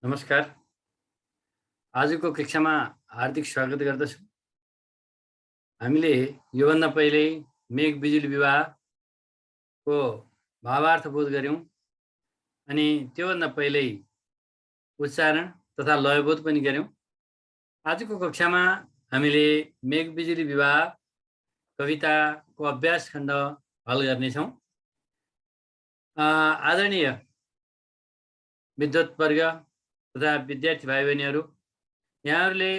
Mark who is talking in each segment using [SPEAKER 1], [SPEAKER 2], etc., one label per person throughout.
[SPEAKER 1] नमस्कार। आजको कक्षामा हार्दिक स्वागत गर्दछु। हामीले योभन्दा पहिले मेघ बिजुली विवाहको भावार्थ बोध गर्यौं अनि त्योभन्दा पहिले उच्चारण तथा लयबोध पनि गर्यौं। आजको कक्षामा हामीले मेघ बिजुली विवाह कविताको अभ्यास खण्ड हल गर्नेछौँ। आदरणीय विद्वत्वर्ग तथा विद्यार्थी भाइ बहिनीहरू, यहाँहरूले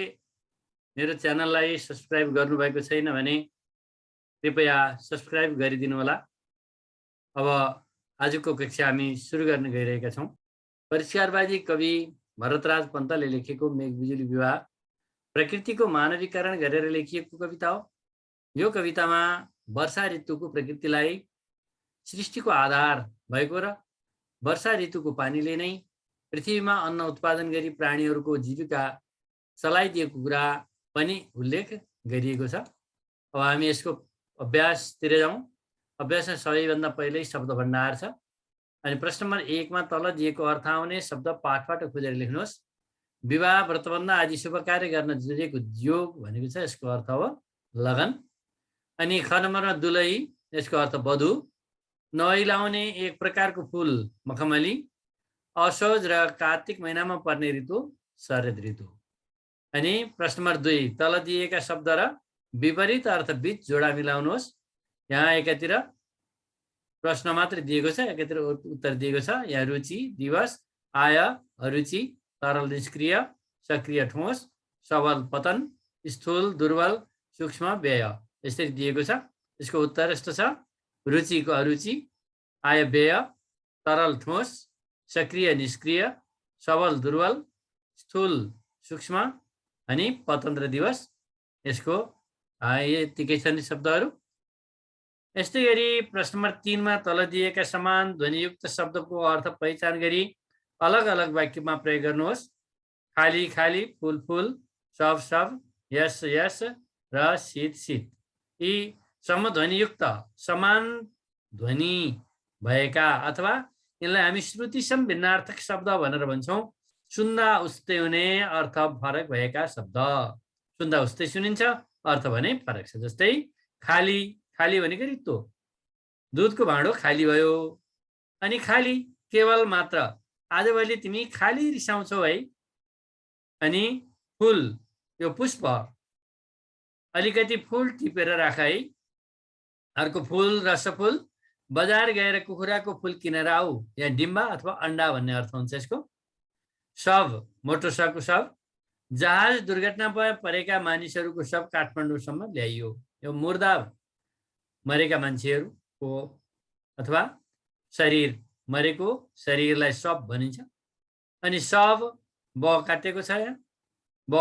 [SPEAKER 1] मेरो च्यानललाई सब्स्क्राइब गर्नुभएको छैन भने कृपया सब्स्क्राइब गरिदिनु होला। अब आजको कक्षा हामी सुरु गर्न गइरहेका छौँ। परिष्कारवादी कवि भरतराज पन्तले लेखेको मेघ बिजुली विवाह प्रकृतिको मानवीकरण गरेर लेखिएको कविता हो। यो कवितामा वर्षा ऋतुको प्रकृतिलाई सृष्टिको आधार भएको र वर्षा ऋतुको पानीले नै पृथ्वीमा अन्न उत्पादन गरी प्राणीहरूको जीविका चलाइदिएको कुरा पनि उल्लेख गरिएको छ। अब हामी यसको अभ्यासतिर जाउँ। अभ्यासमा सबैभन्दा पहिल्यै शब्द भण्डार छ अनि प्रश्न नम्बर 1 मा तल दिएको अर्थ आउने शब्द पाठबाट खोजेर लेख्नुहोस्। विवाह व्रतबन्ध आदि शुभ कार्य गर्न जोडिएको योग भनेको छ, यसको अर्थ हो लगन। अनि ख नम्बरमा दुलही, यसको अर्थ वधु। नैलाउने एक प्रकारको फूल मखमली। असोज र कार्तिक महिनामा पर्ने ऋतु शरद ऋतु। अनि प्रश्न नम्बर 2, तल दिएका शब्द र विपरीत अर्थ बीच जोडा मिलाउनुहोस्। यहाँ एकातिर प्रश्न मात्र दिएको छ, एकातिर उत्तर दिएको छ। यहाँ रुचि, दिवस, आय, अरुचि, तरल निष्क्रिय, सक्रिय ठोस, सबल पतन, स्थूल दुर्बल, सूक्ष्म व्यय, यसरी दिएको छ। यसको उत्तर यस्तो छ: रुचिको अरुचि, आय व्यय, तरल ठोस, सक्रिय निष्क्रिय, सबल दुर्बल, स्थूल सूक्ष्म अनि पतन र दिवस। यसको यतिकै छन् शब्दहरू। यस्तै गरी प्रश्न नम्बर 3 मा तल दिएका समान ध्वनियुक्त शब्दको अर्थ पहिचान गरी अलग अलग वाक्यमा प्रयोग गर्नुहोस्। खाली खाली, फुल फुल, सब सब, यस यस र शीत शीत। यी समध्वनियुक्त समान ध्वनि भएका अथवा यिनलाई हामी श्रुतिसम भिन्नार्थक शब्द भनेर भन्छौँ। सुन्दा उस्तै हुने, अर्थ फरक भएका शब्द। सुन्दा उस्तै सुनिन्छ, अर्थ भने फरक छ। जस्तै खाली, खाली भनेको रित्तो, दुधको भाँडो खाली भयो। अनि खाली केवल मात्र, आजभोलि तिमी खाली रिसाउँछौ है। अनि फुल, यो पुष्प, अलिकति फुल टिपेर राख है। अर्को फुल, रसफुल, बजार गएर कुखुराको फुल किनेर आऊ। यहाँ डिम्बा अथवा अन्डा भन्ने अर्थ हुन्छ यसको। शव, मोटो शवको शव, जहाज दुर्घटनामा परेका मानिसहरूको शव काठमाडौँसम्म ल्याइयो। यो मुर्दा मरेका मान्छेहरूको अथवा शरीर, मरेको शरीरलाई शव भनिन्छ। अनि शव, ब काटेको छ यहाँ। ब,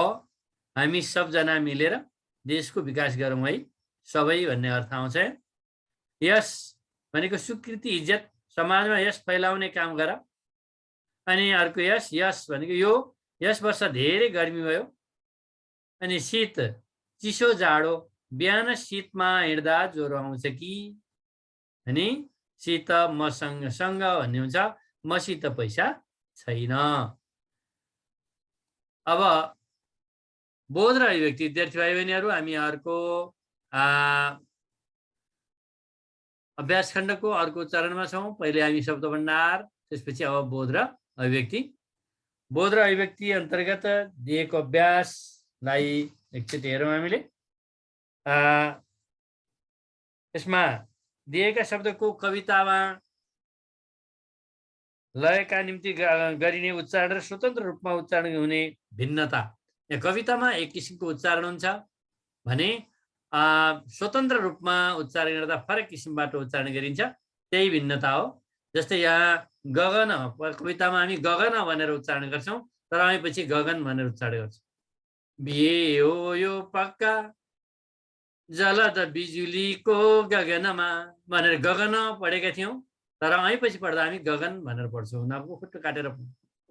[SPEAKER 1] हामी सबजना मिलेर देशको विकास गरौँ है, सबै भन्ने अर्थ आउँछ। यस भनेको स्वीकृति, इज्जत, समाजमा यस फैलाउने काम गर। अनि अर्को यस, यस भनेको यो, यस वर्ष धेरै गर्मी भयो। अनि शीत, चिसो जाडो, बिहान शीतमा हिँड्दा ज्वरो आउँछ कि। अनि शीत मसँग सँग भन्ने हुन्छ, मसित पैसा छैन। अब बोध र अभिव्यक्ति, विद्यार्थी भाइ बहिनीहरू, हामी अर्को अभ्यास खण्डको अर्को चरणमा छौँ। पहिले हामी शब्द भण्डार, त्यसपछि अब बोध र अभिव्यक्ति। बोध र अभिव्यक्ति अन्तर्गत दिएको अभ्यासलाई एकचोटि हेरौँ हामीले। यसमा दिएका शब्दको कवितामा लयका निम्ति गरिने उच्चारण र स्वतन्त्र रूपमा उच्चारण हुने भिन्नता। यहाँ कवितामा एक किसिमको उच्चारण हुन्छ भने स्वतन्त्र रूपमा उच्चारण गर्दा फरक किसिमबाट उच्चारण गरिन्छ, त्यही भिन्नता हो। जस्तै यहाँ गगन, कवितामा हामी गगन भनेर उच्चारण गर्छौँ, तर हामी पछि गगन भनेर उच्चारण गर्छौँ। बिहे हो यो पक्का, जलद बिजुलीको गगनमा भनेर गगन पढेका थियौँ, तर पछि पढ्दा हामी गगन भनेर पढ्छौँ। नाकको खुट्टो काटेर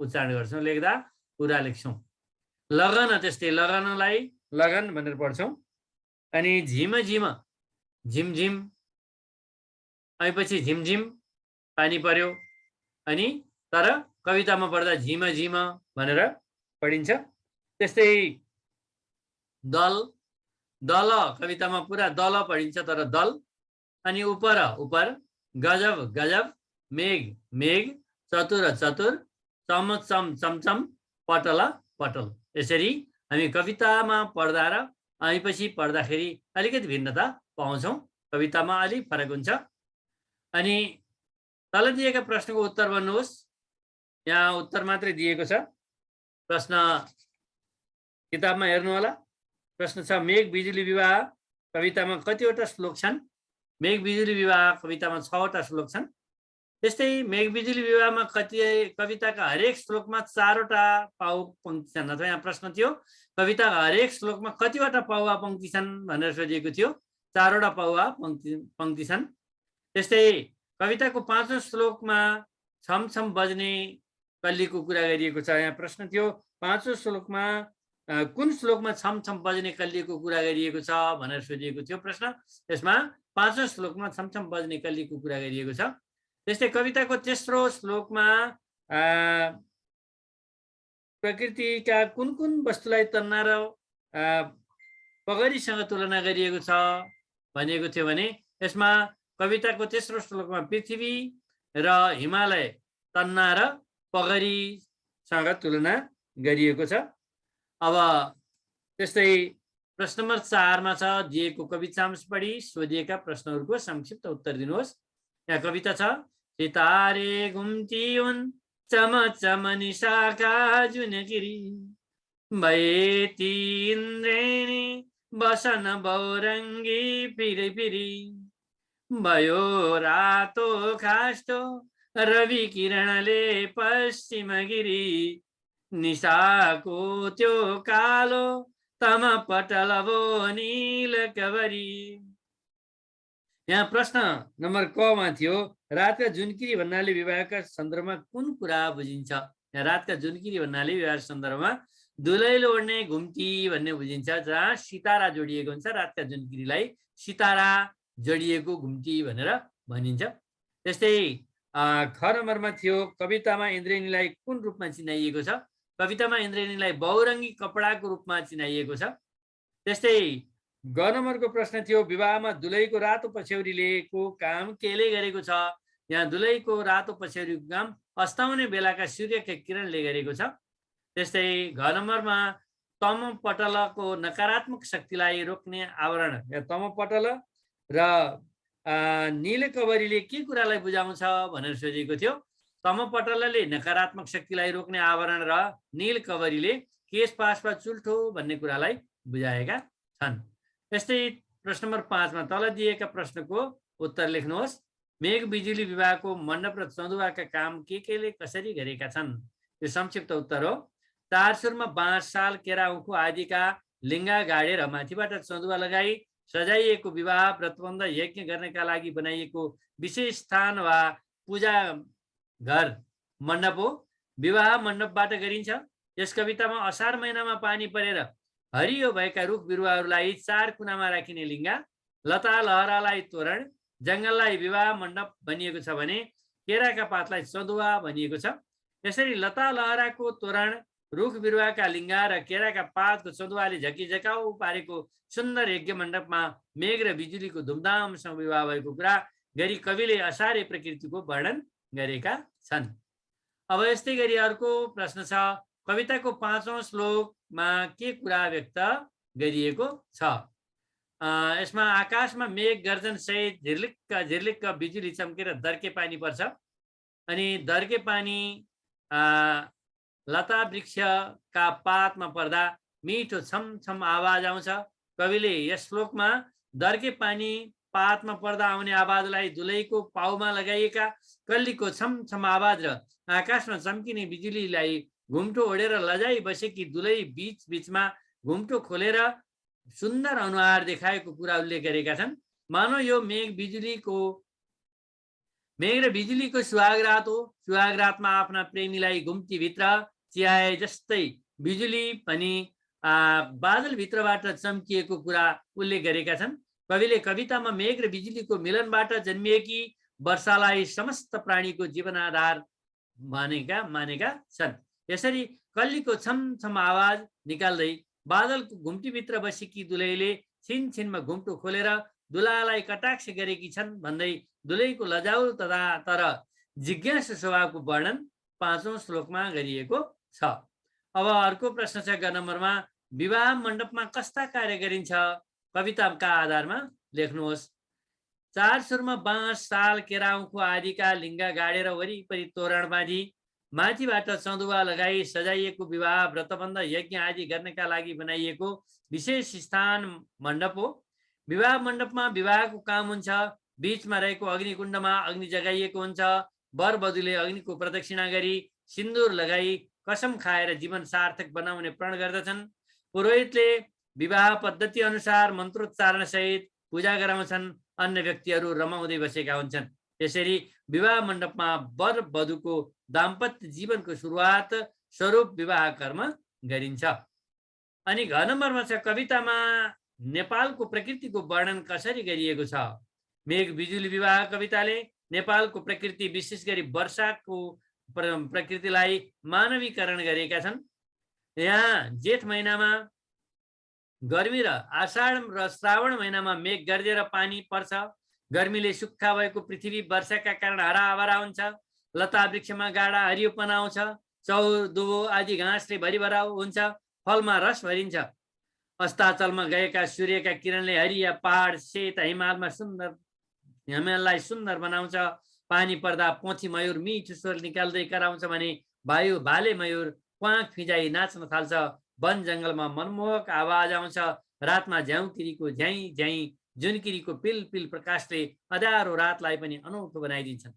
[SPEAKER 1] उच्चारण गर्छौँ, लेख्दा पुरा लेख्छौँ। लगन त्यस्तै, लगनलाई लगन भनेर पढ्छौँ। अनि झिम झिम, झिमझिम, पछि झिमझिम पानी पर्यो। अनि तर कवितामा पढ्दा झिम झिम भनेर पढिन्छ। त्यस्तै दल दल कवितामा पुरा दल पढिन्छ तर दल। अनि उपर उपर, गजब गजब, मेघ मेघ, चतुर चतुर, चम चम चमचम, पटल पटल। यसरी हामी कवितामा पढ्दा र पछि पढ्दाखेरि अलिकति भिन्नता पाउँछौँ। कवितामा अलिक फरक हुन्छ। अनि तल दिएका प्रश्नको उत्तर भन्नुहोस्। यहाँ उत्तर मात्रै दिएको छ, प्रश्न किताबमा हेर्नु होला। प्रश्न छ, मेघ बिजुली विवाह कवितामा कतिवटा श्लोक छन्? मेघ बिजुली विवाह कवितामा 6 वटा श्लोक छन्। त्यस्तै मेघ बिजुली विवाहमा कविताका हरेक श्लोकमा 4 वटा पाउ पंक्ति छन्। अथवा यहाँ प्रश्न थियो कविताका हरेक श्लोकमा कतिवटा पाउवा पंक्ति छन् भनेर सोधिएको थियो। 4 वटा पाउवा पंक्ति छन्। त्यस्तै कविताको 5औं श्लोकमा छमछम बज्ने कल्लीको कुरा गरिएको छ। यहाँ प्रश्न थियो 5औं श्लोकमा कुन श्लोकमा छमछम बज्ने कल्लीको कुरा गरिएको छ भनेर सोधिएको थियो प्रश्न। यसमा 5औं श्लोकमा छमछम बज्ने कल्लीको कुरा गरिएको छ। त्यस्तै कविताको 3रो श्लोकमा प्रकृतिका कुन कुन वस्तुलाई तन्ना र पगरीसँग तुलना गरिएको छ भनिएको थियो भने यसमा कविताको 3रो श्लोकमा पृथ्वी र हिमालय तन्ना र पगरीसँग तुलना गरिएको छ। अब त्यस्तै प्रश्न नम्बर 4 मा छ, दिएको कवितांश पढी सोधिएका प्रश्नहरूको संक्षिप्त उत्तर दिनुहोस्। यहाँ कविता छ, सितारे घुम्ती हुन् चम चम निशाका जुनगिरी, भएती इन्द्रेणी बसन बौरङ्गी फिरी फिरी, भयो रातो खास्टो रवि किरणले पश्चिम गिरी, निशाको त्यो कालो तम पटल वो नील कवरी। यहाँ प्रश्न नम्बर क मा थियो, रातका जुनकिरी भन्नाले विवाहका सन्दर्भमा कुन कुरा बुझिन्छ? यहाँ रातका जुनकिरी भन्नाले विवाहका सन्दर्भमा दुलैले ओढ्ने घुम्ती भन्ने बुझिन्छ, जहाँ सितारा जोडिएको हुन्छ। रातका जुनकिरीलाई सितारा जोडिएको घुम्ती भनेर भनिन्छ। त्यस्तै ख नम्बरमा थियो, कवितामा इन्द्रेणीलाई कुन रूपमा चिनाइएको छ? कवितामा इन्द्रेणीलाई बहुरङ्गी कपडाको रूपमा चिनाइएको छ। त्यस्तै ग नम्बरको प्रश्न थियो, विवाहमा दुलैको रातो पछ्यौरीको काम केले गरेको छ? यहाँ दुलैको रातो पछ्यौरीको काम अस्ताउने बेलाका सूर्यका किरणले गरेको छ। त्यस्तै घ नम्बरमा तम पटलको नकारात्मक शक्तिलाई रोक्ने आवरण, तम पटल र नील कवरीले के कुरालाई बुझाउँछ भनेर सोधिएको थियो। तम पटलले नकारात्मक शक्तिलाई रोक्ने आवरण र नील कवरीले केश पासपा चुल्ठो भन्ने कुरालाई बुझाएका छन्। त्यस्तै प्रश्न नम्बर 5 मा तल दिएका प्रश्नको उत्तर लेख्नुहोस्। मेघ बिजुली विवाहको मण्डप र चन्दुवाका काम केले कसरी गरेका छन्? यो संक्षिप्त उत्तर हो। 4 सुरमा बाँस, साल, केरा, उखु आदिका लिङ्गा गाडेर माथिबाट चन्दुवा लगाई सजाइएको विवाह व्रतबन्ध यज्ञ गर्नका लागि बनाइएको विशेष स्थान वा पूजा घर मण्डप हो। विवाह मण्डपबाट गरिन्छ। यस कवितामा असार महिनामा पानी परेर हरियो भएका रुख बिरुवाहरूलाई 4 कुनामा राखिने लिङ्गा, लता लहरालाई तोरण, जङ्गललाई विवाह मण्डप भनिएको छ भने केराका पातलाई चन्दुवा भनिएको छ। यसरी लता लहराको तोरण, रुख बिरुवाका लिङ्गा र केराका पातको चन्दुवाले झकिझकाउ पारेको सुन्दर यज्ञ मण्डपमा मेघ र बिजुलीको धुमधामसँग विवाह भएको कुरा गरी कविले असारे प्रकृतिको वर्णन गरेका छन्। अब यस्तै गरी अर्को प्रश्न छ, कविताको 5औं श्लोकमा के कुरा व्यक्त गरिएको छ? यसमा आकाशमा मेघ गर्जन सहित झिर्लिक्क झिर्लिक्क बिजुली चम्केर दर्के पानी पर्छ। अनि दर्के पानी लता वृक्षका पातमा पर्दा मिठो छमछम आवाज आउँछ। कविले यस श्लोकमा दर्के पानी पातमा पर्दा आउने आवाजलाई दुलैको पाउमा लगाइएका कल्लीको छमछम आवाज र आकाशमा चम्किने बिजुलीलाई घुम्टो ओढेर लजाई बसेकी दुलै बीच बीचमा घुम्टो खोलेर सुन्दर अनुहार देखाएको कुरा उल्लेख गरेका छन्। मानव यो मेघ र बिजुलीको सुहागरात हो। सुहागरातमा आफ्ना प्रेमीलाई घुम्तीभित्र चियाए जस्तै बिजुली पनि बादलभित्रबाट चम्किएको कुरा उल्लेख गरेका छन्। कविले कवितामा मेघ र बिजुलीको मिलनबाट जन्मिएकी वर्षालाई समस्त प्राणीको जीवनाधार मानेका छन्। यसरी कल्लीको छमछम आवाज निकाल्दै बादलको घुम्टीभित्र बसेकी दुलैले छिनछिनमा घुम्टो खोलेर दुलालाई कटाक्ष गरेकी छन् भन्दै दुलैको लजाउ तथा तर जिज्ञासु स्वभावको वर्णन 5औं श्लोकमा गरिएको छ। अब अर्को प्रश्न छ ग नम्बरमा, विवाह मण्डपमा कस्ता कार्य गरिन्छ? कविताका आधारमा लेख्नुहोस्। 4 सुरमा बाँस, साल, केराउखो आदिका लिङ्गा गाडेर वरिपरि तोरण बाँधी माथिबाट चन्दुवा लगाई सजाइएको विवाह व्रतबन्ध यज्ञ आदि गर्नका लागि बनाइएको विशेष स्थान मण्डप हो। विवाह मण्डपमा विवाहको काम हुन्छ। बीचमा रहेको अग्निकुण्डमा अग्नि जगाइएको हुन्छ। वर वधुले अग्निको प्रदक्षिणा गरी सिन्दुर लगाई कसम खाएर जीवन सार्थक बनाउने प्रण गर्दछन्। पुरोहितले विवाह पद्धति अनुसार मन्त्रोच्चारण सहित पूजा गराउँछन्। अन्य व्यक्तिहरू रमाउँदै बसेका हुन्छन्। यसरी विवाह मण्डपमा वर वधुको दाम्पत्य जीवनको सुरुवात स्वरूप विवाह कर्म गरिन्छ। अनि घ नम्बरमा छ, कवितामा नेपालको प्रकृतिको वर्णन कसरी गरिएको छ? मेघ बिजुली विवाह कविताले नेपालको प्रकृति विशेष गरी वर्षाको प्रकृतिलाई मानवीकरण गरेका छन्। यहाँ जेठ महिनामा गर्मी र आषाढ र श्रावण महिनामा मेघ गर्जेर पानी पर्छ। गर्मीले सुक्खा भएको पृथ्वी वर्षाका कारण हराभरा हुन्छ। लता वृक्षमा गाडा हरियोपना आउँछ। चौर दुबो आदि घाँसले भरिभराउ हुन्छ। फलमा रस भरिन्छ। अस्ताचलमा गएका सूर्यका किरणले हरिया पहाड सेता हिमाललाई सुन्दर बनाउँछ। पानी पर्दा पोथी मयूर मिठो स्वर निकाल्दै कराउँछ भने भाले मयूर प्वाँख फिजाई नाच्न थाल्छ। वन जङ्गलमा मनमोहक आवाज आउँछ। रातमा झ्याउकिरीको झ्याइ झ्याइ, जुनकिरीको पिल पिल प्रकाशले अँध्यारो रातलाई पनि अनौठो बनाइदिन्छन्।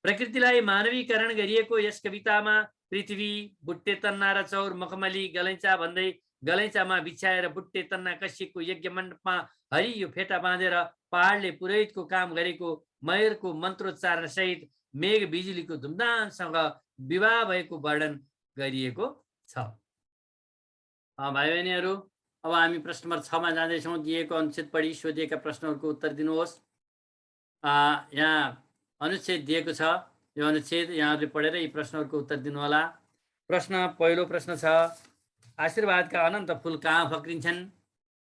[SPEAKER 1] प्रकृतिलाई मानवीकरण गरिएको यस कवितामा पृथ्वी, बुट्टे तन्ना र चौर मखमली गलैँचा भन्दै गलैँचामा बिछ्याएर बुट्टे तन्ना कसिएको यज्ञ मण्डपमा हरियो फेटा बाँधेर पहाडले पुरोहितको काम गरेको मयूरको मन्त्रोच्चारण सहित मेघ बिजुलीको धुमधामसँग विवाह भएको वर्णन गरिएको छ। भाइ बहिनीहरू, अब हामी प्रश्न नम्बर 6 मा जाँदैछौँ। दिएको अनुच्छेद पढी सोधिएका प्रश्नहरूको उत्तर दिनुहोस्। यहाँ अनुच्छेद दिएको छ। यो अनुच्छेद यहाँहरूले पढेर यी प्रश्नहरूको उत्तर दिनुहोला। पहिलो प्रश्न छ, आशीर्वादका अनन्त फुल कहाँ फक्रिन्छन्?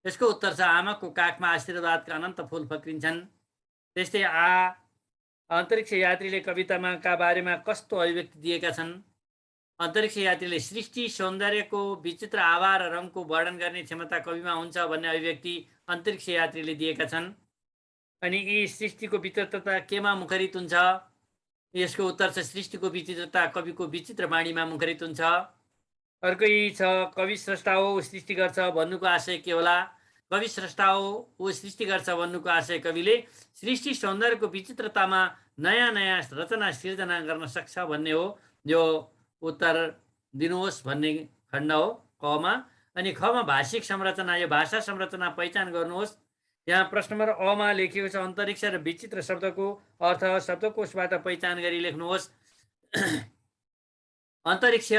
[SPEAKER 1] यसको उत्तर छ, आमाको काखमा आशीर्वादका अनन्त फुल फक्रिन्छन्। त्यस्तै अन्तरिक्ष यात्रीले कवितामा का बारेमा कस्तो अभिव्यक्ति दिएका छन्? अन्तरिक्ष यात्रीले सृष्टि सौन्दर्यको विचित्र आभा र रङको वर्णन गर्ने क्षमता कविमा हुन्छ भन्ने अभिव्यक्ति अन्तरिक्ष यात्रीले दिएका छन्। अनि यी सृष्टिको विचित्रता केमा मुखरित हुन्छ? यसको उत्तर छ, सृष्टिको विचित्रता कविको विचित्र वाणीमा मुखरित हुन्छ। अर्को यी छ, कवि स्रष्टा हो ऊ सृष्टि गर्छ भन्नुको आशय के होला? कवि स्रष्टा हो ऊ सृष्टि गर्छ भन्नुको आशय कविले सृष्टि सौन्दर्यको विचित्रतामा नयाँ नयाँ रचना सिर्जना गर्न सक्छ भन्ने हो। यो उत्तर दिनुहोस् भन्ने खण्ड हो कमा। अनि खमा भाषिक संरचना, यो भाषा संरचना पहिचान गर्नुहोस्। यहाँ प्रश्न नम्बर अ मा लेखिएको छ, अन्तरिक्ष र विचित्र शब्दको अर्थ शब्दकोशबाट पहिचान गरी लेख्नुहोस्। अन्तरिक्ष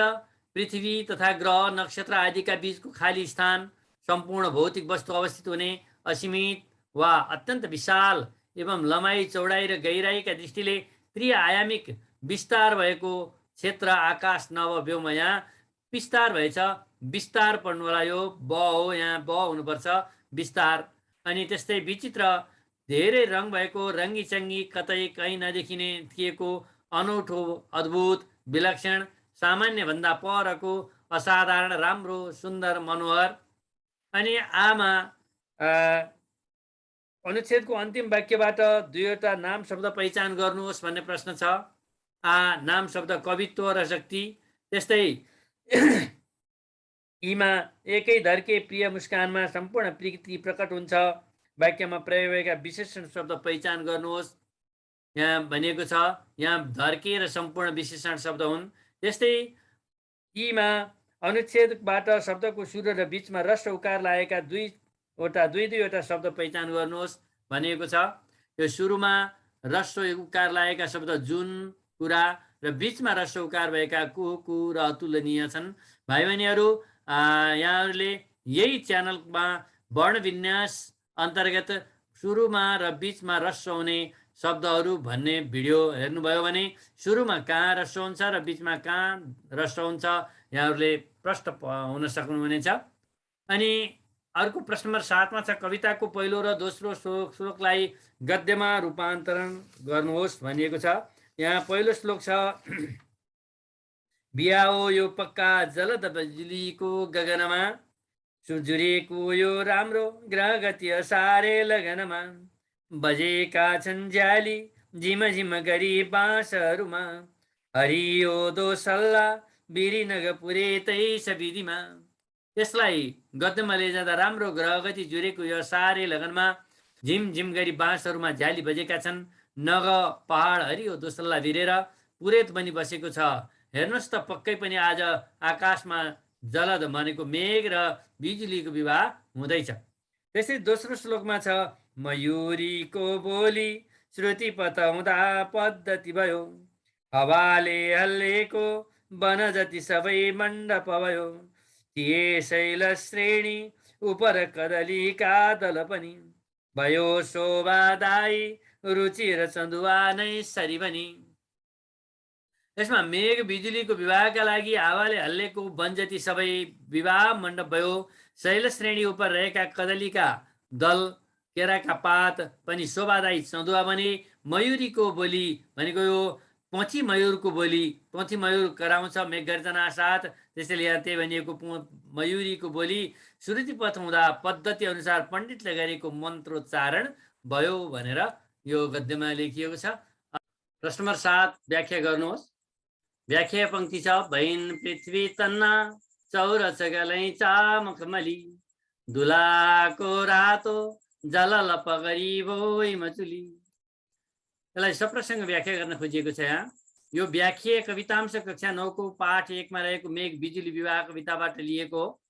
[SPEAKER 1] पृथ्वी तथा ग्रह नक्षत्र आदिका बीचको खाली स्थान, सम्पूर्ण भौतिक वस्तु अवस्थित हुने असीमित वा अत्यन्त विशाल एवं लम्बाइ चौडाइ र गहिराइका दृष्टिले त्रिआयामिक विस्तार भएको क्षेत्र आकाश नवव्योम। यहाँ विस्तार भएछ, विस्तार पढ्नु होला। यो ब हो, यहाँ ब हुनुपर्छ, विस्तार। अनि त्यस्तै विचित्र, धेरै रङ भएको, रङ्गी चङ्गी, कतै कहीँ नदेखिने थिएको, अनौठो, अद्भुत, विलक्षण, सामान्य भन्दा परको, असाधारण, राम्रो, सुन्दर, मनोहर। अनि आमा अनुच्छेदको अन्तिम वाक्यबाट दुईवटा नाम शब्द पहिचान गर्नुहोस् भन्ने प्रश्न छ। नाम शब्द कवित्व र शक्ति। त्यस्तै यीमा एकै धर्के प्रिय मुस्कानमा सम्पूर्ण प्रकृति प्रकट हुन्छ। वाक्यमा प्रयोग भएका विशेषण शब्द पहिचान गर्नुहोस्। यहाँ भनिएको छ, यहाँ धर्के र सम्पूर्ण विशेषण शब्द हुन्। त्यस्तै यीमा अनुच्छेदबाट शब्दको सुरु र बीचमा रस उकार लागेका दुईवटा शब्द पहिचान गर्नुहोस् भनिएको छ। यो सुरुमा रस उकार लागेका शब्द जुन, कुरा र बीचमा रस उकार भएका कु र अतुलनीय छन्। भाइ बहिनीहरू, यहाँहरूले यही च्यानलमा वर्ण विन्यास अन्तर्गत सुरुमा र बीचमा रस हुने शब्दहरू भन्ने भिडियो हेर्नुभयो भने सुरुमा कहाँ ह्रस्व हुन्छ र बिचमा कहाँ ह्रस्व हुन्छ यहाँहरूले प्रष्ट हुन सक्नुहुनेछ। अनि अर्को प्रश्न नम्बर 7 मा छ कविताको पहिलो र दोस्रो श्लोकलाई गद्यमा रूपान्तरण गर्नुहोस् भनिएको छ। यहाँ पहिलो श्लोक छ बिहा हो यो पक्का जलद बिजुलीको गगनमा, सुजुरेको यो राम्रो ग्रह गति असारे लगनमा, बजेका छन् झ्याली झिम झिम गरी बाँसहरूमा, हरियो दोसल्ला बिरिनग पुरे तैस विधिमा। यसलाई गद्यमा लैजाँदा राम्रो ग्रह गति जुरेको यो सारे लगनमा, झिमझिम गरी बाँसहरूमा झ्याली बजेका छन्, नग पहाड हरियो दोसल्ला भिरेर पुरेत बनी बसेको छ। हेर्नुहोस् त पक्कै पनि आज आकाशमा जलद भनेको मेघ र बिजुलीको विवाह हुँदैछ। त्यसै दोस्रो श्लोकमा छ मयूरीको बोली श्रुति पताउँदा पद्धति भयो, हवाले हल्लेको वन जति सबै मण्डप भयो, थिए शैल श्रेणी उपर कदलीका दल पनि, भयो शोभादायी रुचि र चन्दुवा नै सरी बनी। यसमा मेघ बिजुलीको विवाहका लागि हावाले हल्लेको वन जति सबै विवाह मण्डप भयो, शैल श्रेणी उपर रहेका कदलीका दल केराका पात पनि शोभादायी चन्दुवा बने। मयूरीको बोली भनेको यो पथी मयूरको बोली, पथी मयूर कराउँछ मेघ गर्जना साथ, त्यसैले यहाँ त्यही भनिएको मयूरीको बोली श्रुति पठाउँदा पद्धति अनुसार पण्डितले गरेको मन्त्रोच्चारण भयो भनेर यो गद्यमा लेखिएको छ। प्रश्न नम्बर 7 व्याख्या गर्नुहोस्। व्याख्या पंक्ति छ भैन पृथ्वी तन्ना चौरस गलै चामकमली, दुलाको रातो जलल पगरी भोइ मचुली। यसलाई सप्रसंग व्याख्या गर्न खोजिएको छ। यहाँ यो व्याख्या कवितांश कक्षा 9 को पाठ 1 मा रहेको मेघ बिजुली विवाह कविताबाट लिएको हो।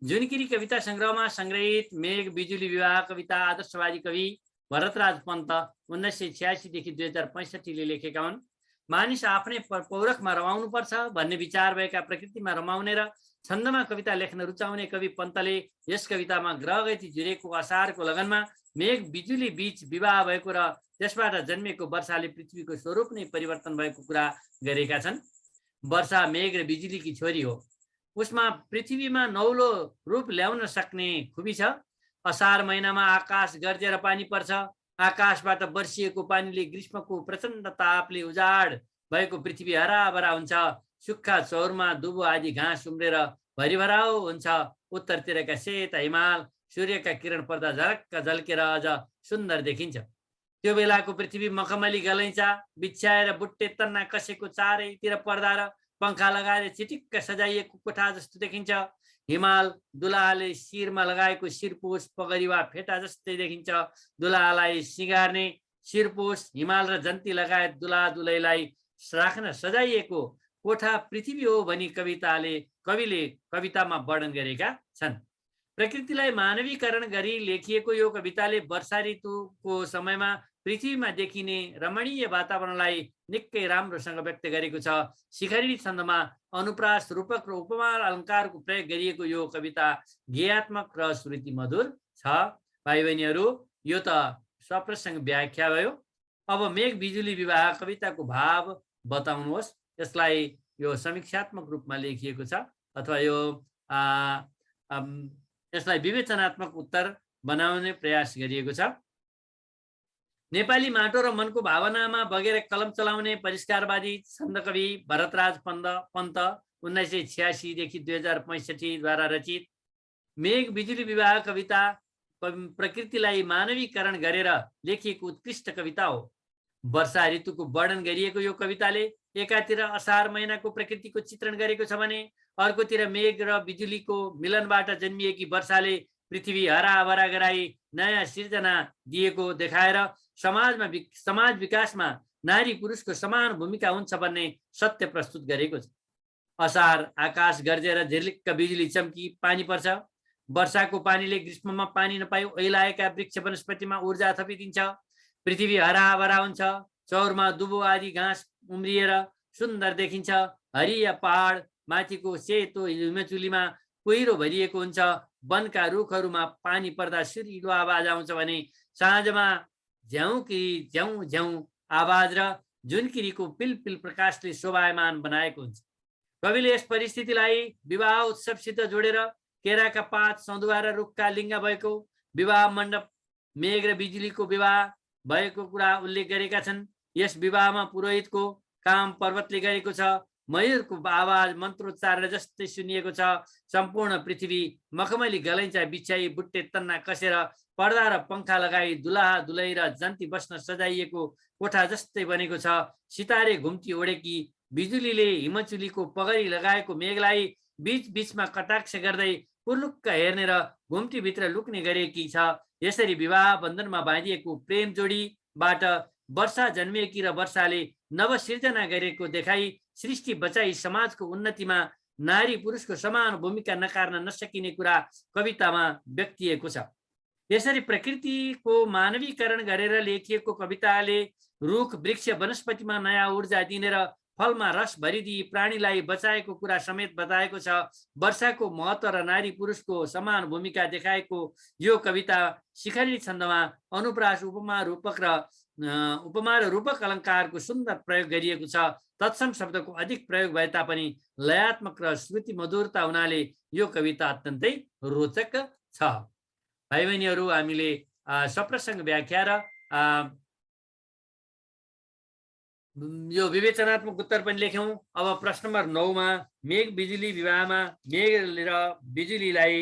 [SPEAKER 1] जुनकिरी कविता संग्रहमा संग्रहित मेघ बिजुली विवाह कविता आदर्शवादी कवि भरतराज पन्त 1986 देखि 2065 ले लेखेका हुन्। मानिस आफ्नै पौरखमा रमाउनुपर्छ भन्ने विचार भएका प्रकृतिमा रमाउने र छन्दमा कविता लेख्न रुचाउने कवि पन्तले यस कवितामा ग्रहगति जुरेको असारको लगनमा मेघ बिजुली बीच विवाह भएको र त्यसबाट जन्मेको वर्षाले पृथ्वीको स्वरूप नै परिवर्तन भएको कुरा गरेका छन्। वर्षा मेघ र बिजुलीकी छोरी हो। उसमा पृथ्वीमा नौलो रूप ल्याउन सक्ने खुबी छ। असार महिनामा आकाश गर्जेर पानी पर्छ। आकाशबाट बर्सिएको पानीले ग्रीष्मको प्रचण्ड तापले उजाड भएको पृथ्वी हराभरा हुन्छ। सुक्खा चौरमा दुबो आदि घाँस उम्रेर भरिभराउ हुन्छ। उत्तरतिरका सेता हिमाल सूर्यका किरण पर्दा झरक्क झल्केर अझ सुन्दर देखिन्छ। त्यो बेलाको पृथ्वी मखमली गलैँचा बिछ्याएर बुट्टे तन्ना कसेको चारैतिर पर्दा र पंखा लगाएर चिटिक्क सजाइएको कोठा जस्तो देखिन्छ। हिमाल दुलाहाले शिरमा लगाएको शिरपोस पगरी वा फेटा जस्तै देखिन्छ। दुलाहालाई सिँगार्ने शिरपोस हिमाल र जन्ती लगायत दुलाहा दुलैलाई राख्न सजाइएको कोठा पृथ्वी हो भनी कविले कवितामा वर्णन गरेका छन्। प्रकृतिलाई मानवीकरण गरी लेखिएको यो कविताले वर्षा ऋतुको समयमा पृथ्वीमा देखिने रमणीय वातावरणलाई निकै राम्रोसँग व्यक्त गरेको छ। शिखरिणी छन्दमा अनुप्रास रूपक र उपमा अलङ्कारको प्रयोग गरिएको यो कविता गेयात्मक र श्रुति मधुर छ। भाइ बहिनीहरू, यो त सप्रसंग व्याख्या भयो। अब मेघ बिजुली विवाह कविताको भाव बताउनुहोस्। यसलाई यो समीक्षात्मक रूपमा लेखिएको छ अथवा यो यसलाई विवेचनात्मक उत्तर बनाउने प्रयास गरिएको छ। नेपाली माटो र मनको भावनामा बगेर कलम चलाउने परिष्कारवादी छन्दकवि भरतराज पन्त 1986 देखि 2065 द्वारा रचित मेघ बिजुली विवाह कविता प्रकृतिलाई मानवीकरण गरेर लेखिएको उत्कृष्ट कविता हो। वर्षा ऋतुको वर्णन गरिएको यो कविताले एकातिर असार महिनाको प्रकृतिको चित्रण गरेको छ भने अर्कोतिर मेघ र बिजुलीको मिलनबाट जन्मिएकी वर्षाले पृथ्वी हराभरा गराई नयाँ सिर्जना दिएको देखाएर समाज विकासमा नारी पुरुषको समान भूमिका हुन्छ भन्ने सत्य प्रस्तुत गरेको छ। असार आकाश गर्जेर झिर्लिक्क बिजुली चम्की पानी पर्छ। वर्षाको पानीले ग्रीष्ममा पानी नपाई ओइलाएका वृक्ष वनस्पतिमा ऊर्जा थपिदिन्छ। पृथ्वी हराभरा हुन्छ। चौरमा दुबो आदि घाँस उम्रिएर सुन्दर देखिन्छ। हरिया पहाड माथिको सेतो हिमचुलीमा कुहिरो भरिएको हुन्छ। वनका रुखहरूमा पानी पर्दा सुरिलो आवाज आउँछ भने साँझमा झ्याउकिरी झ्याउ झ्याउ आवाज र जुनकिरीको पिलपिल प्रकाशले शोभायमान बनाएको हुन्छ। कविले यस परिस्थितिलाई विवाह उत्सवसित जोडेर केराका पात, सधुवा र रुखका लिङ्गा भएको विवाह मण्डप, मेघ र बिजुलीको विवाह भएको कुरा उल्लेख गरेका छन्। यस विवाहमा पुरोहितको काम पर्वतले गरेको छ। मयूरको आवाज मन्त्रोच्चारण जस्तै सुनिएको छ। सम्पूर्ण पृथ्वी मखमली गलैँचा बिछ्याई, बुट्टे तन्ना कसेर, पर्दा र पंखा लगाई, दुलाहा दुलै र जन्ती बस्न सजाइएको कोठा जस्तै बनेको छ। सितारे घुम्ती ओढेकी, बिजुलीले हिमचुलीको पगडी लगाएको मेघलाई बीच बीचमा कटाक्ष गर्दै पुर्लुक्क हेर्ने र घुम्तीभित्र लुक्ने गरेकी छ। यसरी विवाह बन्धनमा बाँधिएको प्रेम जोडीबाट वर्षा जन्मिएकी र वर्षाले नवसिर्जना गरेको देखाई सृष्टि बचाई समाजको उन्नतिमा नारी पुरुषको समान भूमिका नकार्न नसकिने कुरा कवितामा व्यक्तिएको छ। यसरी प्रकृतिको मानवीकरण गरेर लेखिएको कविताले रुख वृक्ष वनस्पतिमा नयाँ ऊर्जा दिने र फलमा रस भरिदिई प्राणीलाई बचाएको कुरा समेत बताएको छ। वर्षाको महत्त्व र नारी पुरुषको समान भूमिका देखाएको यो कविता शिखरी छन्दमा अनुप्रास, उपमा र रूपक अलङ्कारको सुन्दर प्रयोग गरिएको छ। तत्सम शब्दको अधिक प्रयोग भए तापनि लयात्मक र श्रुति मधुरता हुनाले यो कविता अत्यन्तै रोचक छ। भाइ बहिनीहरू, हामीले सप्रसङ्ग व्याख्या र यो विवेचनात्मक उत्तर पनि लेख्यौँ। अब प्रश्न नम्बर 9 मा मेघ बिजुली विवाहमा मेघ र बिजुलीलाई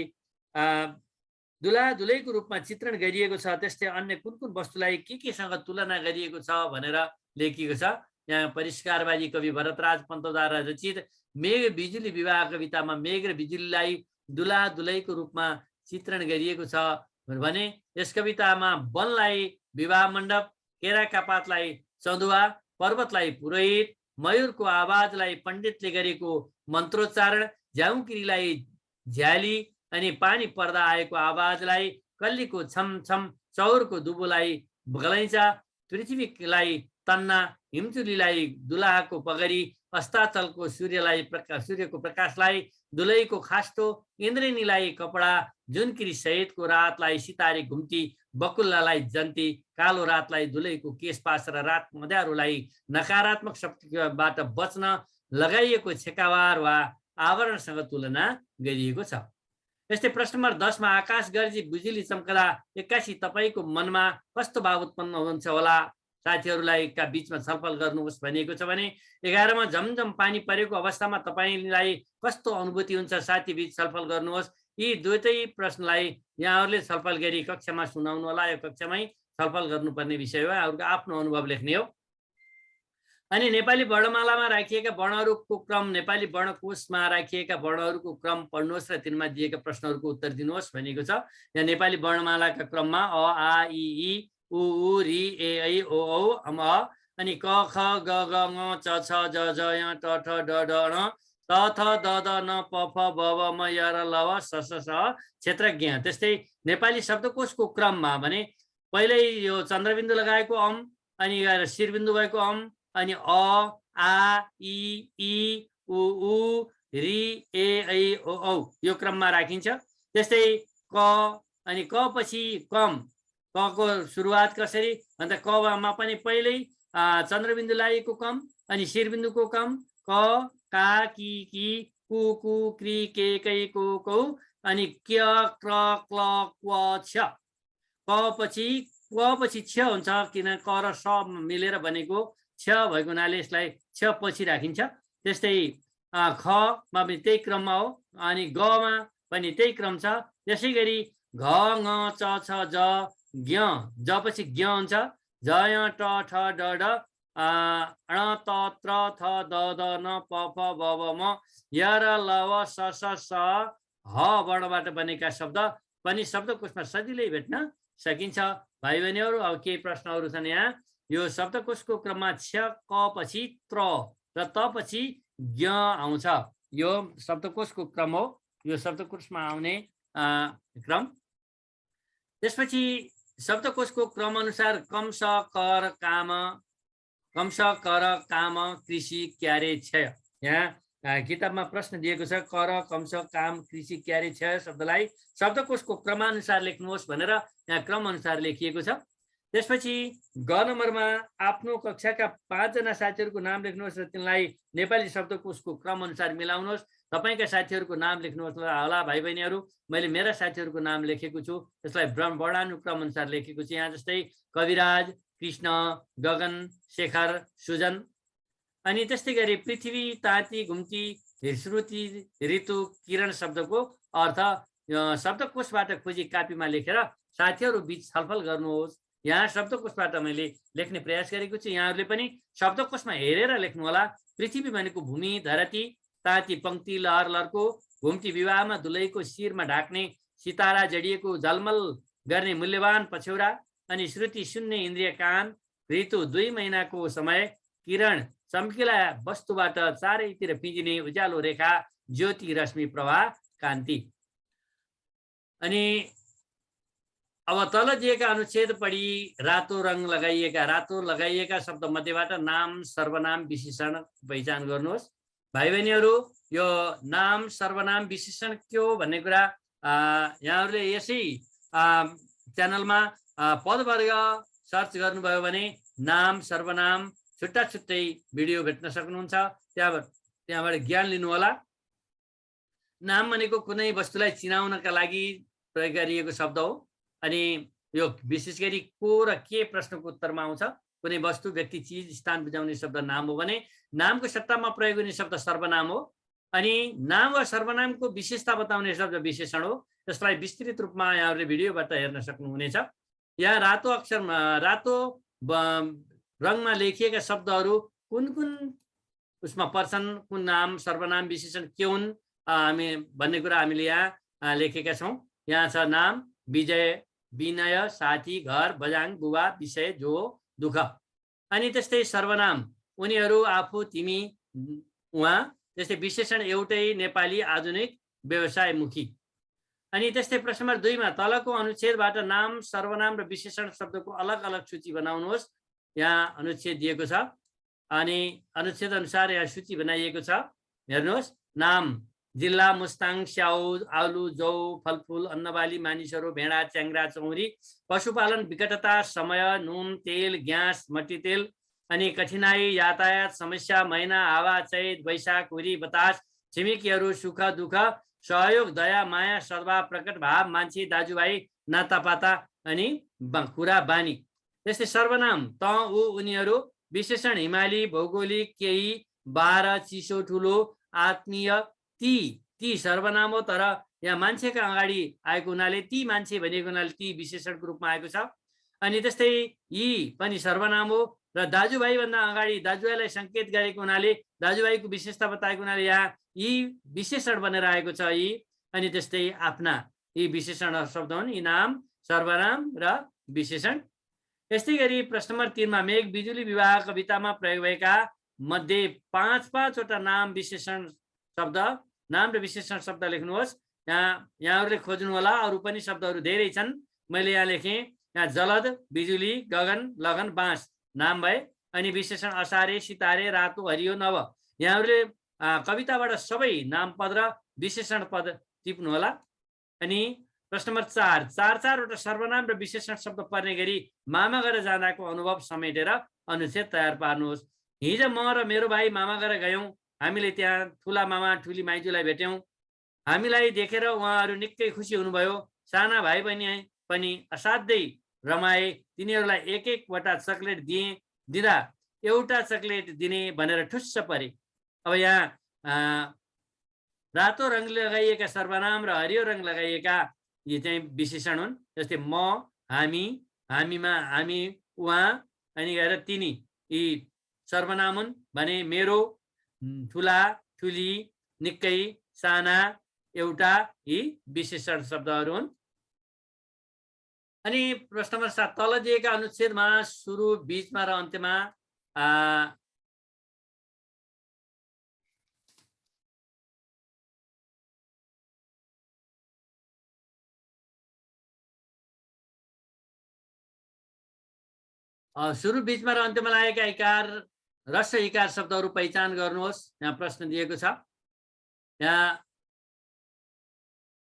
[SPEAKER 1] दुला दुलैको रूपमा चित्रण गरिएको छ। त्यस्तै अन्य कुन कुन वस्तुलाई केसँग तुलना गरिएको छ भनेर लेखिएको छ। यहाँ परिष्कारवादी कवि भरतराज पन्तद्वारा रचित मेघ बिजुली विवाह कवितामा मेघ र बिजुलीलाई दुला दुलैको रूपमा चित्रण गरिएको छ भने यस कवितामा वनलाई विवाह मण्डप, केराका पातलाई सधुवा, पर्वतलाई पुरोहित, मयूरको आवाजलाई पण्डितले गरेको मन्त्रोच्चारण, झ्याउकिरीलाई झ्याली अनि पानी पर्दा आएको आवाजलाई कल्लीको छम छम, चौरको दुबोलाई गलैँचा, पृथ्वीलाई तन्ना, हिमचुलीलाई दुलाहाको पगडी, अस्ताचलको सूर्यको प्रकाशलाई दुलैको खास्टो, इन्द्रेणीलाई कपडा, जुनकिरी सहितको रातलाई सितारे घुम्ती, बकुल्लालाई जन्ती, कालो रातलाई दुलैको केशपास र रात अँध्यारोलाई नकारात्मक शक्तिबाट बच्न लगाइएको छेकावार वा आवरणसँग तुलना गरिएको छ। यस्तै प्रश्न नम्बर 10 मा आकाश गर्जी बिजुली चम्कदा एक्कासी तपाईँको मनमा कस्तो भाव उत्पन्न हुन्छ होला, साथीहरूलाई का बीचमा छलफल गर्नुहोस् भनिएको छ भने 11 मा झमझम पानी परेको अवस्थामा तपाईँलाई कस्तो अनुभूति हुन्छ, साथी बीच छलफल गर्नुहोस्। यी दुवै प्रश्नलाई यहाँहरूले छलफल गरी कक्षामा सुनाउनु होला। यो कक्षामै छलफल गर्नुपर्ने विषय हो, यहाँहरूको आफ्नो अनुभव लेख्ने हो। अनि नेपाली वर्णमालामा राखिएका वर्णहरूको क्रम, नेपाली वर्णकोशमा राखिएका वर्णहरूको क्रम पढ्नुहोस् र तिनमा दिएका प्रश्नहरूको उत्तर दिनुहोस् भनिएको छ। यहाँ नेपाली वर्णमालाका क्रममा अ, आ, इ, उ, ऋ, ए, ऐ, ओ, औ, अम, अनि क, ख, ग, ङ, च, छ, ज, झ, य, ट, ठ, ड, ढ, ण, त, थ, द, ध, न, प, फ, ब, भ, म, य, र, ल, व, स, स, क्षेत्र, ज्ञ। त्यस्तै नेपाली शब्दकोशको क्रममा भने पहिल्यै यो चन्द्रबिन्दु लगाएको अम, अनि शिरबिन्दु भएको अम, अनि अ, आ, इ, उ, ऋ, ए, ऐ, ओ, औ यो क्रममा राखिन्छ। त्यस्तै क, अनि क पछि कम, कको सुरुवात कसरी भन्दा कमा पनि पहिल्यै चन्द्रबिन्दु लागेको कम, अनि शिरबिन्दुको कम, क, का, कि, कु, क्रि, के, कै, को, कौ, अनि क्य, क्र, क्ल, क्व, छ। क पछि छ हुन्छ, किन क र स मिलेर बनेको छ भएको हुनाले यसलाई छ पछि राखिन्छ। त्यस्तै ख मा पनि त्यही क्रममा हो, अनि ग मा पनि त्यही क्रम छ। त्यसै गरी घ, ङ, च, छ, ज, ज्ञ, ज पछि ज्ञ हुन्छ, ज, य, ट, ठ, ड, ढ, ण, त, त्र, थ, द, ध, न, प, फ, ब, भ, म, य, र, ल, व, स, स, ह वर्णबाट बनेका शब्द पनि शब्दकोशमा सजिलै भेट्न सकिन्छ। भाइ बहिनीहरू, अब केही प्रश्नहरू छन् यहाँ। यो शब्दकोशको क्रममा छ, क पछि त्र र त पछि ज्ञ आउँछ। यो शब्दकोशको क्रम हो, यो शब्दकोशमा आउने क्रम। त्यसपछि शब्दकोशको क्रम अनुसार कम, स, कर, काम, कृषि, क्यारे, क्षय। यहाँ किताबमा प्रश्न दिएको छ, कर, कम्स, काम, कृषि, क्यारे, क्षय शब्दलाई शब्दकोशको क्रमानुसार लेख्नुहोस् भनेर यहाँ क्रम अनुसार लेखिएको छ। त्यसपछि ग नम्बरमा आफ्नो कक्षाका 5 जना साथीहरूको नाम लेख्नुहोस् र तिनलाई नेपाली शब्दकोशको क्रम अनुसार मिलाउनुहोस्। तपाईँका साथीहरूको नाम लेख्नुहोस् होला भाइ बहिनीहरू। मैले मेरा साथीहरूको नाम लेखेको छु, त्यसलाई वर्णानुक्रम अनुसार लेखेको छु। यहाँ जस्तै कविराज, कृष्ण, गगन, शेखर, सुजन। अनि त्यस्तै गरी पृथ्वी, ताती, घुम्ती, श्रुति, ऋतु, किरण शब्दको अर्थ शब्दकोशबाट खोजी कापीमा लेखेर साथीहरू बीच छलफल गर्नुहोस्। यहाँ शब्दकोशबाट मैले लेख्ने प्रयास गरेको छु। यहाँहरूले पनि शब्दकोशमा हेरेर लेख्नु होला। पृथ्वी भनेको भूमि, धरती, ताती पङ्क्ति लहर लहरको, घुम्ती विवाहमा दुलैको शिरमा ढाक्ने सितारा जडिएको झलमल गर्ने मूल्यवान पछ्यौरा, अनि श्रुति शून्य इन्द्रिय कान, ऋतु 2 महिनाको समय, किरण चम्किला वस्तुबाट चारैतिर पिँजिने उज्यालो रेखा, ज्योति रश्मि प्रवाह कान्ति। अनि अब तल दिएका अनुच्छेद पढी रातो रङ लगाइएका शब्द मध्येबाट नाम, सर्वनाम, विशेषण पहिचान गर्नुहोस्। भाइ बहिनीहरू, यो नाम, सर्वनाम, विशेषण के हो भन्ने कुरा यहाँहरूले यसै च्यानलमा पदवर्ग सर्च गर्नुभयो भने नाम, सर्वनाम छुट्टा छुट्टै भिडियो भेट्न सक्नुहुन्छ। त्यहाँबाट ज्ञान लिनु होला। नाम भनेको कुनै वस्तुलाई चिनाउनका लागि प्रयोग गरिएको शब्द हो। अनि यो विशेष गरी को र के प्रश्नको उत्तरमा आउँछ। कुनै वस्तु, व्यक्ति, चिज, स्थान बुझाउने शब्द नाम हो भने नामको सट्टामा प्रयोग हुने शब्द सर्वनाम हो। अनि नाम वा सर्वनामको विशेषता बताउने शब्द विशेषण हो। त्यसलाई विस्तृत रूपमा यहाँहरूले भिडियोबाट हेर्न सक्नुहुनेछ। यहाँ रातो रङमा लेखिएका शब्दहरू कुन कुन उसमा पर्छन्, कुन नाम, सर्वनाम, विशेषण के हुन् भन्ने कुरा हामीले यहाँ लेखेका छौँ। यहाँ छ नाम विजय, विनय, साथी, घर, बजाङ, बुबा, विषय, जो, दुःख। अनि त्यस्तै सर्वनाम उनीहरू, आफू, तिमी, उहाँ। त्यस्तै विशेषण एउटै, नेपाली, आधुनिक, व्यवसायमुखी। अनि त्यस्तै प्रश्न नम्बर 2 मा तलको अनुच्छेदबाट नाम, सर्वनाम र विशेषण शब्दको अलग अलग सूची बनाउनुहोस्। यहाँ अनुच्छेद दिएको छ अनि अनुच्छेद अनुसार यहाँ सूची बनाइएको छ। हेर्नुहोस्। नाम जिल्ला मुस्ताङ, स्याउ, आलु, जौ, फलफुल, अन्नबाली, मानिसहरू, भेडा, च्याङ्ग्रा, चौरी। पशुपालन, विकटता, समय, नुन, तेल, ग्यास, मट्टीतेल। अनि कठिनाई, यातायात समस्या, महिना, हावा, चैत, वैशाख, हुरी, बतास, छिमेकीहरू, सुख दुःख, सहयोग, दया, माया, सद्भाव, प्रकट भाव, मान्छे, दाजुभाइ, नातापाता अनि कुरा बानी। त्यस्तै सर्वनाम त, ऊ, उनीहरू। विशेषण हिमाली, भौगोलिक, केही, 12, चिसो, ठुलो, आत्मीय। ती सर्वनाम हो, तर यहाँ मान्छेका अगाडि आएको हुनाले ती मान्छे भनिएको हुनाले ती विशेषणको रूपमा आएको छ। अनि त्यस्तै यी पनि सर्वनाम हो र दाजुभाइ भन्दा अगाडि दाजुभाइलाई सङ्केत गरेको हुनाले दाजुभाइको विशेषता बताएको हुनाले यहाँ यी विशेषण बनेर आएको छ यी। अनि त्यस्तै आफ्ना, यी विशेषण शब्द हुन्, यी नाम, सर्वनाम र विशेषण। यस्तै गरी प्रश्न नम्बर 3 मा मेघ बिजुली विवाह कवितामा प्रयोग भएका मध्ये 5-5वटा नाम, विशेषण शब्द, नाम र विशेषण शब्द लेख्नुहोस्। यहाँहरूले खोज्नु होला। अरू पनि शब्दहरू धेरै छन्। मैले यहाँ लेखेँ। यहाँ जलद, बिजुली, गगन, लगन, बाँस नाम भए। अनि विशेषण असारे, सितारे, रातो, हरियो, नव। यहाँहरूले कविताबाट सबै नाम पद र विशेषण पद टिप्नु होला। अनि प्रश्न नम्बर 4 चारवटा सर्वनाम र विशेषण शब्द पर्ने गरी मामा घर जाँदाको अनुभव समेटेर अनुच्छेद तयार पार्नुहोस्। हिजो म र मेरो भाइ मामा घर गयौँ। हामीले त्यहाँ ठुला मामा, ठुली माइजूलाई भेट्यौँ। हामीलाई देखेर उहाँहरू निकै खुसी हुनुभयो। साना भाइ पनि असाध्यै रमाए। तिनीहरूलाई एक एकवटा चकलेट दिँदा एउटा चकलेट दिने भनेर ठुस्स परे। अब यहाँ रातो रङ लगाइएका सर्वनाम र हरियो रङ लगाइएका यी चाहिँ विशेषण हुन्। जस्तै म, हामी, हामीमा, हामी, उहाँ अनि गएर तिनी यी सर्वनाम हुन् भने मेरो, ठुला, ठुली, निकै, साना, एउटा यी विशेषण शब्दहरू हुन्। अनि प्रश्न नम्बर 7 तल दिएका अनुच्छेदमा सुरु, बीचमा र अन्त्यमा सुरु, बीचमा र अन्त्यमा लागेका इकार, ह्रस्व इकार शब्दहरू पहिचान गर्नुहोस्। यहाँ प्रश्न दिएको छ। यहाँ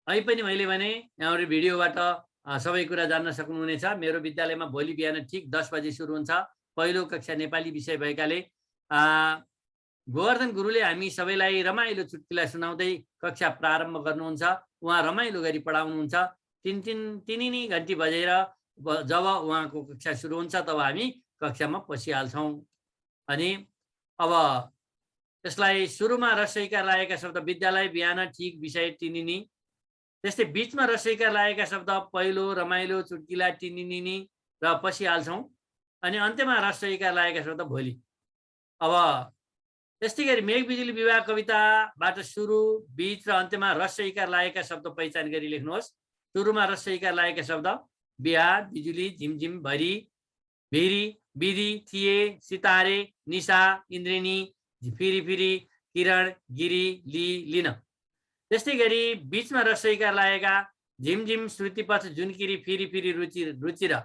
[SPEAKER 1] अहिले पनि मैले भने यहाँहरू भिडियोबाट सबै कुरा जान्न सक्नुहुनेछ। मेरो विद्यालयमा भोलि बिहान ठिक 10 बजे सुरु हुन्छ। पहिलो कक्षा नेपाली विषय भएकाले गोवर्धन गुरुले हामी सबैलाई रमाइलो चुटकिला सुनाउँदै कक्षा प्रारम्भ गर्नुहुन्छ। उहाँ रमाइलो गरी पढाउनुहुन्छ। तिनी घन्टी बजेर जब उहाँको कक्षा सुरु हुन्छ तब हामी कक्षामा पसिहाल्छौँ। अनि अब त्यसलाई सुरुमा रसैकार लागेका शब्द विद्यालय, बिहान, ठिक, विषय, टिनिनी। त्यस्तै बिचमा रसैकार लागेका शब्द पहिलो, रमाइलो, चुटकिला, टिनिनी र पसिहाल्छौँ। अनि अन्त्यमा रसैकार लागेका शब्द भोलि। अब त्यस्तै गरी मेघ बिजुली विवाह कविताबाट सुरु, बीच र अन्त्यमा रसैकार लागेका शब्द पहिचान गरी लेख्नुहोस्। सुरुमा रसैकार लागेका शब्द बिहा, बिजुली, झिमझिम, भरी, भिरी, विधि, थिए, सितारे, निशा, इन्द्रिणी, फिरी फिरी, किरण, गिरी, लिन। त्यस्तै गरी बिचमा रसैकार लागेका झिमझिम, श्रुतिपथ, जुनकिरी, फिरी फिरी, रुचि र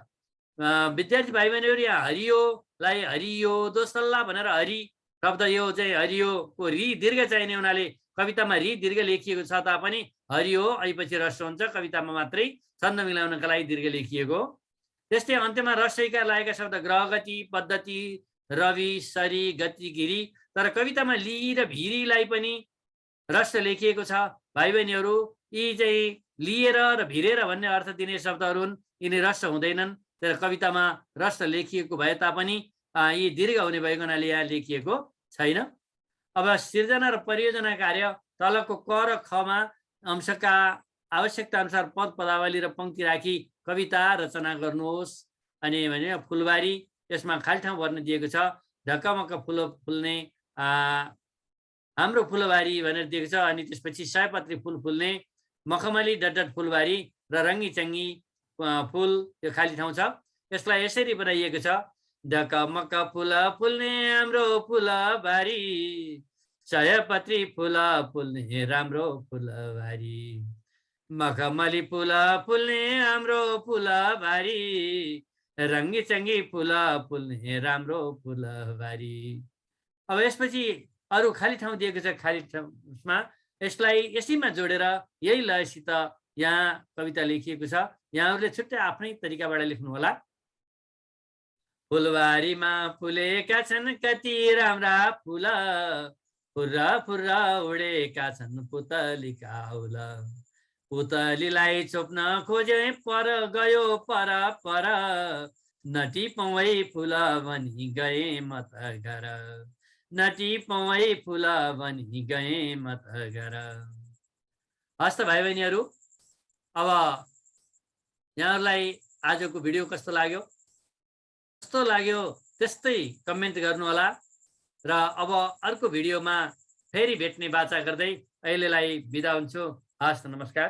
[SPEAKER 1] विद्यार्थी भाइ बहिनीहरू यहाँ हरियोलाई हरियो दोसल्ला भनेर हरि शब्द यो चाहिँ हरियोको रि दीर्घ चाहिने हुनाले कवितामा रि दीर्घ लेखिएको छ तापनि हरियो ऐपछि रस हुन्छ, कवितामा मात्रै छन्द मिलाउनका लागि दीर्घ लेखिएको। त्यस्तै अन्त्यमा रसैकार लागेका शब्द ग्रहगति, पद्धति, रवि, सरी, गति, गिरी। तर कवितामा लि र भिरीलाई पनि रस लेखिएको छ। भाइ बहिनीहरू यी चाहिँ लिएर र भिरेर भन्ने अर्थ दिने शब्दहरू हुन्। यिनी रस हुँदैनन्। तर कवितामा रस लेखिएको भए तापनि यी दीर्घ हुने भएको हुनाले यहाँ लेखिएको छैन। अब सिर्जना र परियोजना कार्य तलको क र खमा अंशका आवश्यकता अनुसार पद, पदावली र पंक्ति राखी कविता रचना गर्नुहोस्। अनि भने फुलबारी, यसमा खाली ठाउँ भर्न दिएको छ। ढकमक फुल फुल्ने हाम्रो फुलबारी भनेर दिएको छ। अनि त्यसपछि सयपत्री फुल फुल्ने, मखमली डट फुलबारी र रङ्गी चङ्गी फुल, यो खाली ठाउँ छ। यसलाई यसरी बनाइएको छ। ढकमक फुल फुल्ने हाम्रो फुलबारी, सयपत्री फुल फुल्ने राम्रो फुलबारी, मखमली फुल फुल्ने हाम्रो फुलबारी, रङ्गी चङ्गी फुल फुल्ने राम्रो फुलबारी। अब यसपछि अरू खाली ठाउँ दिएको छ। खाली ठाउँमा यसलाई यसैमा जोडेर यही लयसित यहाँ कविता लेखिएको छ। यहाँहरूले छुट्टै आफ्नै तरिकाबाट लेख्नु होला। फुलबारीमा फुलेका छन् कति राम्रा फुल, फुर्र फुर्र उडेका छन् पुतलीका उल, पुतलीलाई छोप्न खोजे पर गयो पर पर, नटी पौै फुल बनी गए म त घर, नटी पौै फुल बनी गए म त घर। हस् त भाइ बहिनीहरू, अब यहाँहरूलाई आजको भिडियो कस्तो लाग्यो त्यस्तै कमेन्ट गर्नु होला। र अब अर्को भिडियोमा फेरि भेट्ने बाचा गर्दै अहिलेलाई बिदा हुन्छु। हस् त, नमस्कार।